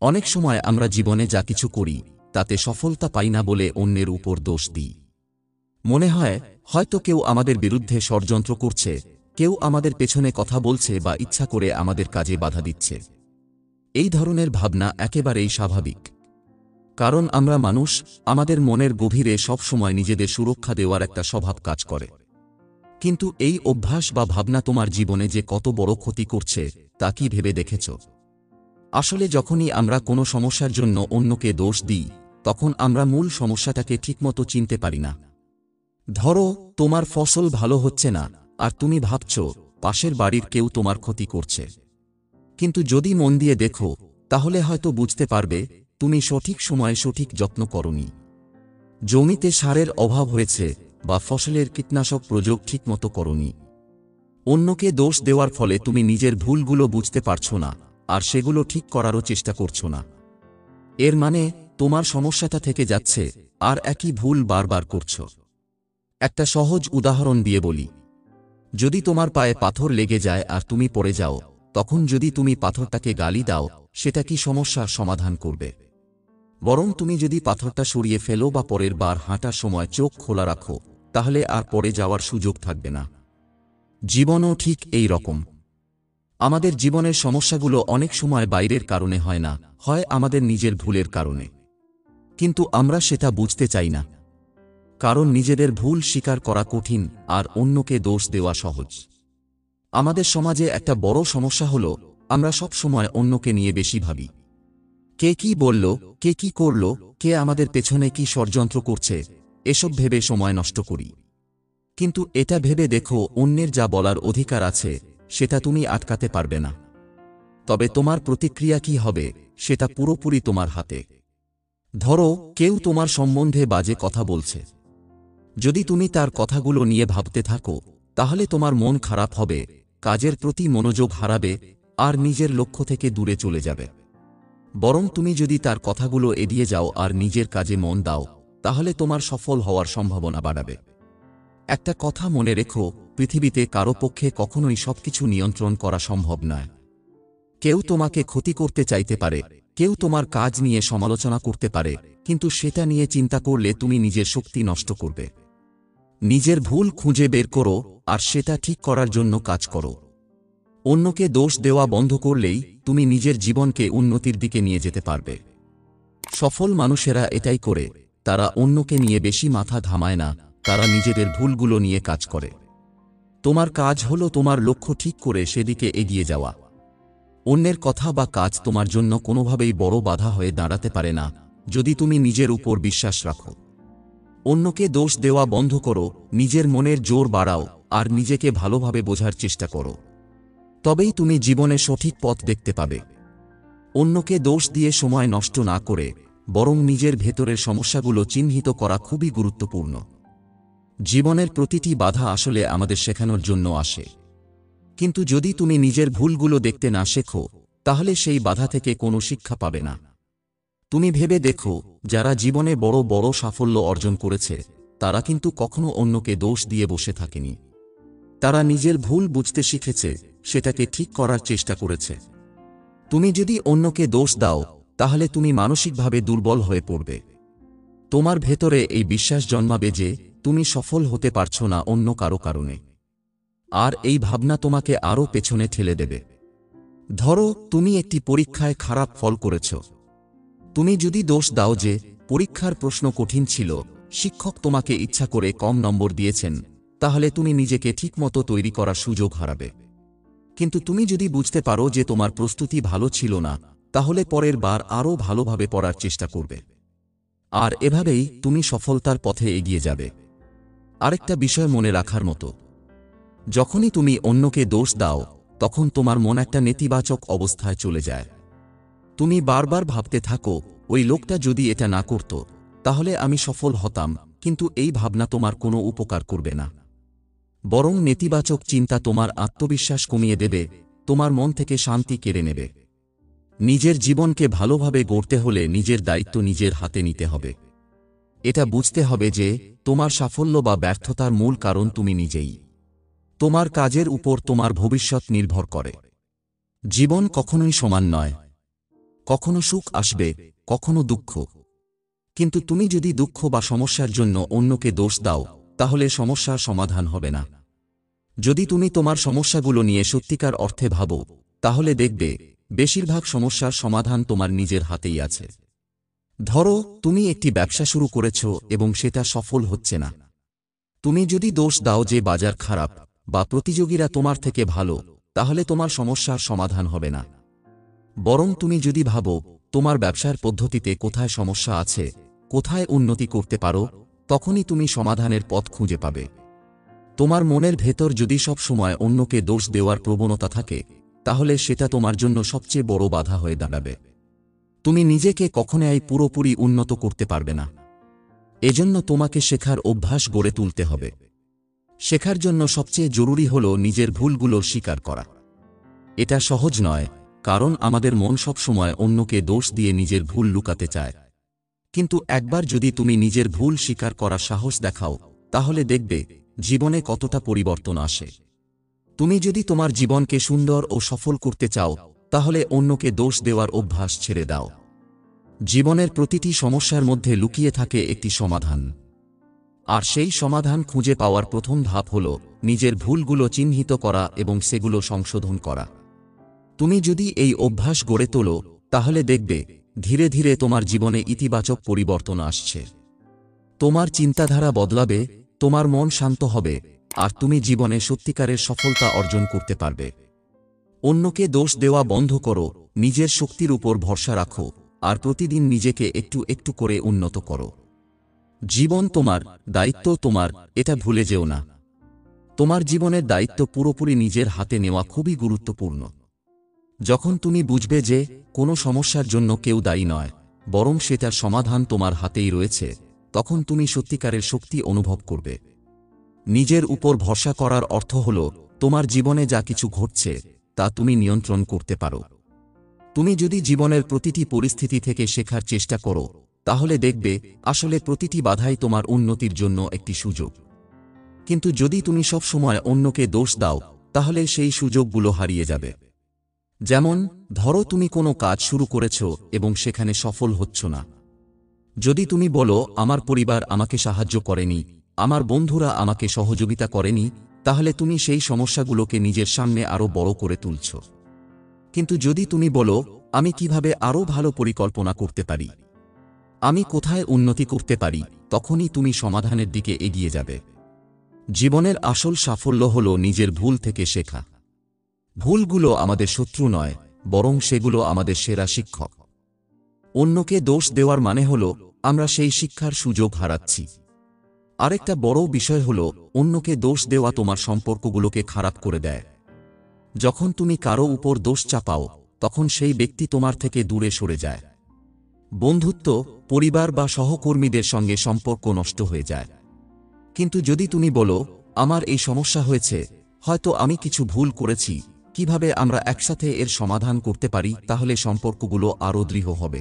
অনেক সময় আমরা জীবনে যা কিছু করি তাতে সফলতা পাই না বলে অন্যের উপর দোষ দিই। মনে হয় হয়তো কেউ আমাদের বিরুদ্ধে ষড়যন্ত্র করছে, কেউ আমাদের পেছনে কথা বলছে বা ইচ্ছা করে আমাদের কাজে বাধা দিচ্ছে। এই ধরনের ভাবনা একেবারেই স্বাভাবিক, কারণ আমরা মানুষ, আমাদের মনের গভীরে সবসময় নিজেদের সুরক্ষা দেওয়ার একটা স্বভাব কাজ করে। কিন্তু এই অভ্যাস বা ভাবনা তোমার জীবনে যে কত বড় ক্ষতি করছে তা কি ভেবে দেখেছ? আসলে যখনই আমরা কোনো সমস্যার জন্য অন্যকে দোষ দিই, তখন আমরা মূল সমস্যাটাকে ঠিকমতো চিনতে পারি না। ধরো, তোমার ফসল ভালো হচ্ছে না আর তুমি ভাবছ পাশের বাড়ির কেউ তোমার ক্ষতি করছে। কিন্তু যদি মন দিয়ে দেখো, তাহলে হয়তো বুঝতে পারবে তুমি সঠিক সময়ে সঠিক যত্ন করোনি, জমিতে সারের অভাব হয়েছে বা ফসলের কীটনাশক প্রয়োগ ঠিকমতো করোনি। অন্যকে দোষ দেওয়ার ফলে তুমি নিজের ভুলগুলো বুঝতে পারছো না আর সেগুলো ঠিক করারও চেষ্টা করছো না। এর মানে তোমার সমস্যাটা থেকে যাচ্ছে আর একই ভুল বারবার করছো। একটা সহজ উদাহরণ দিয়ে বলি, যদি তোমার পায়ে পাথর লেগে যায় আর তুমি পড়ে যাও, তখন যদি তুমি পাথরটাকে গালি দাও, সেটা কি সমস্যার সমাধান করবে? বরং তুমি যদি পাথরটা সরিয়ে ফেলো বা পরের বার হাঁটার সময় চোখ খোলা রাখো, তাহলে আর পড়ে যাওয়ার সুযোগ থাকবে না। জীবনও ঠিক এই রকম। আমাদের জীবনের সমস্যাগুলো অনেক সময় বাইরের কারণে হয় না, হয় আমাদের নিজের ভুলের কারণে। কিন্তু আমরা সেটা বুঝতে চাই না, কারণ নিজেদের ভুল স্বীকার করা কঠিন আর অন্যকে দোষ দেওয়া সহজ। আমাদের সমাজে একটা বড় সমস্যা হলো, আমরা সব সময় অন্যকে নিয়ে বেশি ভাবি। কে কি বলল, কে কি করল, কে আমাদের পেছনে কি ষড়যন্ত্র করছে, এসব ভেবে সময় নষ্ট করি। কিন্তু এটা ভেবে দেখো, অন্যের যা বলার অধিকার আছে সেটা তুমি আটকাতে পারবে না। তবে তোমার প্রতিক্রিয়া কি হবে সেটা পুরোপুরি তোমার হাতে। ধরো, কেউ তোমার সম্বন্ধে বাজে কথা বলছে। যদি তুমি তার কথাগুলো নিয়ে ভাবতে থাকো, তাহলে তোমার মন খারাপ হবে, কাজের প্রতি মনোযোগ হারাবে আর নিজের লক্ষ্য থেকে দূরে চলে যাবে। বরং তুমি যদি তার কথাগুলো এড়িয়ে যাও আর নিজের কাজে মন দাও, তাহলে তোমার সফল হওয়ার সম্ভাবনা বাড়াবে। একটা কথা মনে রেখো, পৃথিবীতে কারো পক্ষে কখনোই সবকিছু নিয়ন্ত্রণ করা সম্ভব নয়। কেউ তোমাকে ক্ষতি করতে চাইতে পারে, কেউ তোমার কাজ নিয়ে সমালোচনা করতে পারে, কিন্তু সেটা নিয়ে চিন্তা করলে তুমি নিজের শক্তি নষ্ট করবে। নিজের ভুল খুঁজে বের করো আর সেটা ঠিক করার জন্য কাজ করো। অন্যকে দোষ দেওয়া বন্ধ করলেই তুমি নিজের জীবনকে উন্নতির দিকে নিয়ে যেতে পারবে। সফল মানুষেরা এটাই করে, তারা অন্যকে নিয়ে বেশি মাথা ঘামায় না, তারা নিজেদের ভুলগুলো নিয়ে কাজ করে। তোমার কাজ হলো তোমার লক্ষ্য ঠিক করে সেদিকে এগিয়ে যাওয়া। অন্যের কথা বা কাজ তোমার জন্য কোনোভাবেই বড় বাধা হয়ে দাঁড়াতে পারে না, যদি তুমি নিজের উপর বিশ্বাস রাখো। অন্যকে দোষ দেওয়া বন্ধ করো, নিজের মনের জোর বাড়াও আর নিজেকে ভালোভাবে বোঝার চেষ্টা করো। তবেই তুমি জীবনে সঠিক পথ দেখতে পাবে। অন্যকে দোষ দিয়ে সময় নষ্ট না করে বরং নিজের ভেতরের সমস্যাগুলো চিহ্নিত করা খুবই গুরুত্বপূর্ণ। জীবনের প্রতিটি বাধা আসলে আমাদের শেখানোর জন্য আসে। কিন্তু যদি তুমি নিজের ভুলগুলো দেখতে না শেখো, তাহলে সেই বাধা থেকে কোনো শিক্ষা পাবে না। তুমি ভেবে দেখো, যারা জীবনে বড় বড় সাফল্য অর্জন করেছে, তারা কিন্তু কখনো অন্যকে দোষ দিয়ে বসে থাকেনি। তারা নিজের ভুল বুঝতে শিখেছে, সেটাকে ঠিক করার চেষ্টা করেছে। তুমি যদি অন্যকে দোষ দাও, তাহলে তুমি মানসিকভাবে দুর্বল হয়ে পড়বে। তোমার ভেতরে এই বিশ্বাস জন্মাবে যে তুমি সফল হতে পারছো না অন্য কারো কারণে, আর এই ভাবনা তোমাকে আরও পেছনে ঠেলে দেবে। ধরো, তুমি একটি পরীক্ষায় খারাপ ফল করেছ। তুমি যদি দোষ দাও যে পরীক্ষার প্রশ্ন কঠিন ছিল, শিক্ষক তোমাকে ইচ্ছা করে কম নম্বর দিয়েছেন, তাহলে তুমি নিজেকে ঠিকমতো তৈরি করার সুযোগ হারাবে। কিন্তু তুমি যদি বুঝতে পারো যে তোমার প্রস্তুতি ভালো ছিল না, তাহলে পরের বার আরও ভালোভাবে পড়ার চেষ্টা করবে। আর এভাবেই তুমি সফলতার পথে এগিয়ে যাবে। আরেকটা বিষয় মনে রাখার মতো, যখনই তুমি অন্যকে দোষ দাও, তখন তোমার মন একটা নেতিবাচক অবস্থায় চলে যায়। তুমি বারবার ভাবতে থাকো, ওই লোকটা যদি এটা না করত, তাহলে আমি সফল হতাম। কিন্তু এই ভাবনা তোমার কোনো উপকার করবে না, বরং নেতিবাচক চিন্তা তোমার আত্মবিশ্বাস কমিয়ে দেবে, তোমার মন থেকে শান্তি কেড়ে নেবে। নিজের জীবনকে ভালোভাবে গড়তে হলে নিজের দায়িত্ব নিজের হাতে নিতে হবে। এটা বুঝতে হবে যে তোমার সাফল্য বা ব্যর্থতার মূল কারণ তুমি নিজেই। তোমার কাজের উপর তোমার ভবিষ্যৎ নির্ভর করে। জীবন কখনোই সমান নয়। কখনো সুখ আসবে, কখনো দুঃখ। কিন্তু তুমি যদি দুঃখ বা সমস্যার জন্য অন্যকে দোষ দাও, তাহলে সমস্যার সমাধান হবে না। যদি তুমি তোমার সমস্যাগুলো নিয়ে সত্যিকার অর্থে ভাবো, তাহলে দেখবে বেশিরভাগ সমস্যার সমাধান তোমার নিজের হাতেই আছে। ধরো, তুমি একটি ব্যবসা শুরু করেছ এবং সেটা সফল হচ্ছে না। তুমি যদি দোষ দাও যে বাজার খারাপ বা প্রতিযোগীরা তোমার থেকে ভালো, তাহলে তোমার সমস্যার সমাধান হবে না। বরং তুমি যদি ভাবো তোমার ব্যবসার পদ্ধতিতে কোথায় সমস্যা আছে, কোথায় উন্নতি করতে পারো, তখনই তুমি সমাধানের পথ খুঁজে পাবে। তোমার মনের ভেতর যদি সব সময় অন্যকে দোষ দেওয়ার প্রবণতা থাকে, তাহলে সেটা তোমার জন্য সবচেয়ে বড় বাধা হয়ে দাঁড়াবে। তুমি নিজেকে কখনোই পুরোপুরি উন্নত করতে পারবে না। এজন্য তোমাকে শেখার অভ্যাস গড়ে তুলতে হবে। শেখার জন্য সবচেয়ে জরুরি হল নিজের ভুলগুলো স্বীকার করা। এটা সহজ নয়, কারণ আমাদের মন সবসময় অন্যকে দোষ দিয়ে নিজের ভুল লুকাতে চায়। কিন্তু একবার যদি তুমি নিজের ভুল স্বীকার করার সাহস দেখাও, তাহলে দেখবে জীবনে কতটা পরিবর্তন আসে। তুমি যদি তোমার জীবনকে সুন্দর ও সফল করতে চাও, তাহলে অন্যকে দোষ দেওয়ার অভ্যাস ছেড়ে দাও। জীবনের প্রতিটি সমস্যার মধ্যে লুকিয়ে থাকে একটি সমাধান। আর সেই সমাধান খুঁজে পাওয়ার প্রথম ধাপ হল নিজের ভুলগুলো চিহ্নিত করা এবং সেগুলো সংশোধন করা। তুমি যদি এই অভ্যাস গড়ে তোলো, তাহলে দেখবে ধীরে ধীরে তোমার জীবনে ইতিবাচক পরিবর্তন আসছে। তোমার চিন্তাধারা বদলাবে, তোমার মন শান্ত হবে, আর তুমি জীবনে সত্যিকারের সফলতা অর্জন করতে পারবে। অন্যকে দোষ দেওয়া বন্ধ করো, নিজের শক্তির উপর ভরসা রাখো, আর প্রতিদিন নিজেকে একটু একটু করে উন্নত করো। জীবন তোমার, দায়িত্ব তোমার, এটা ভুলে যেও না। তোমার জীবনের দায়িত্ব পুরোপুরি নিজের হাতে নেওয়া খুবই গুরুত্বপূর্ণ। যখন তুমি বুঝবে যে কোনো সমস্যার জন্য কেউ দায়ী নয়, বরং সেটার সমাধান তোমার হাতেই রয়েছে, তখন তুমি সত্যিকারের শক্তি অনুভব করবে। নিজের উপর ভরসা করার অর্থ হল তোমার জীবনে যা কিছু ঘটছে তা তুমি নিয়ন্ত্রণ করতে পারো। তুমি যদি জীবনের প্রতিটি পরিস্থিতি থেকে শেখার চেষ্টা করো, তাহলে দেখবে আসলে প্রতিটি বাধাই তোমার উন্নতির জন্য একটি সুযোগ। কিন্তু যদি তুমি সব সময় অন্যকে দোষ দাও, তাহলে সেই সুযোগগুলো হারিয়ে যাবে। যেমন ধরো, তুমি কোনো কাজ শুরু করেছ এবং সেখানে সফল হচ্ছ না। যদি তুমি বলো আমার পরিবার আমাকে সাহায্য করেনি, আমার বন্ধুরা আমাকে সহযোগিতা করেনি, তাহলে তুমি সেই সমস্যাগুলোকে নিজের সামনে আরো বড় করে তুলছ। কিন্তু যদি তুমি বলো আমি কিভাবে আরো ভালো পরিকল্পনা করতে পারি, আমি কোথায় উন্নতি করতে পারি, তখনই তুমি সমাধানের দিকে এগিয়ে যাবে। জীবনের আসল সাফল্য হল নিজের ভুল থেকে শেখা। ভুলগুলো আমাদের শত্রু নয়, বরং সেগুলো আমাদের সেরা শিক্ষক। অন্যকে দোষ দেওয়ার মানে হল আমরা সেই শিক্ষার সুযোগ হারাচ্ছি। আরেকটা বড় বিষয় হল অন্যকে দোষ দেওয়া তোমার সম্পর্কগুলোকে খারাপ করে দেয়। যখন তুমি কারো উপর দোষ চাপাও, তখন সেই ব্যক্তি তোমার থেকে দূরে সরে যায়। বন্ধুত্ব, পরিবার বা সহকর্মীদের সঙ্গে সম্পর্ক নষ্ট হয়ে যায়। কিন্তু যদি তুমি বলো আমার এই সমস্যা হয়েছে, হয়তো আমি কিছু ভুল করেছি, কিভাবে আমরা একসাথে এর সমাধান করতে পারি, তাহলে সম্পর্কগুলো আরও দৃঢ় হবে।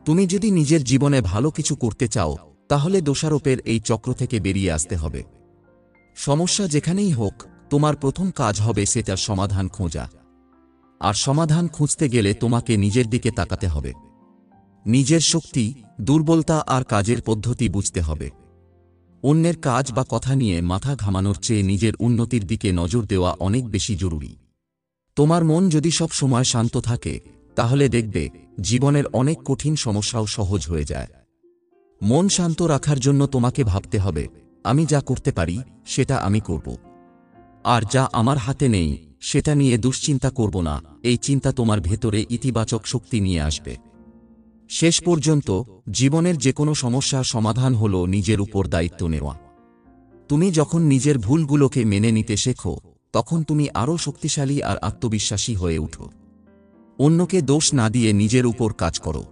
তুমি যদি নিজের জীবনে ভালো কিছু করতে চাও, তাহলে দোষারোপের এই চক্র থেকে বেরিয়ে আসতে হবে। সমস্যা যেখানেই হোক, তোমার প্রথম কাজ হবে সেটার সমাধান খোঁজা। আর সমাধান খুঁজতে গেলে তোমাকে নিজের দিকে তাকাতে হবে। নিজের শক্তি, দুর্বলতা আর কাজের পদ্ধতি বুঝতে হবে। অন্যের কাজ বা কথা নিয়ে মাথা ঘামানোর চেয়ে নিজের উন্নতির দিকে নজর দেওয়া অনেক বেশি জরুরি। তোমার মন যদি সব সময় শান্ত থাকে, তাহলে দেখবে জীবনের অনেক কঠিন সমস্যাও সহজ হয়ে যায়। মন শান্ত রাখার জন্য তোমাকে ভাবতে হবে আমি যা করতে পারি সেটা আমি করব। আর যা আমার হাতে নেই সেটা নিয়ে দুশ্চিন্তা করব না। এই চিন্তা তোমার ভেতরে ইতিবাচক শক্তি নিয়ে আসবে। শেষ পর্যন্ত জীবনের যে কোনো সমস্যার সমাধান হলো নিজের উপর দায়িত্ব নেওয়া। তুমি যখন নিজের ভুলগুলোকে মেনে নিতে শেখো, তখন তুমি আরও শক্তিশালী আর আত্মবিশ্বাসী হয়ে উঠো। অন্যকে দোষ না দিয়ে নিজের উপর কাজ করো।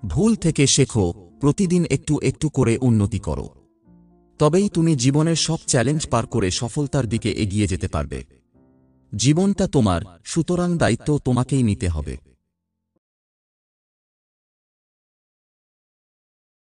ভুল থেকে শেখো, প্রতিদিন একটু একটু করে উন্নতি করো। তবেই তুমি জীবনের সব চ্যালেঞ্জ পার করে সফলতার দিকে এগিয়ে যেতে পারবে। জীবনটা তোমার, সুতরাং দায়িত্ব তোমাকেই নিতে হবে।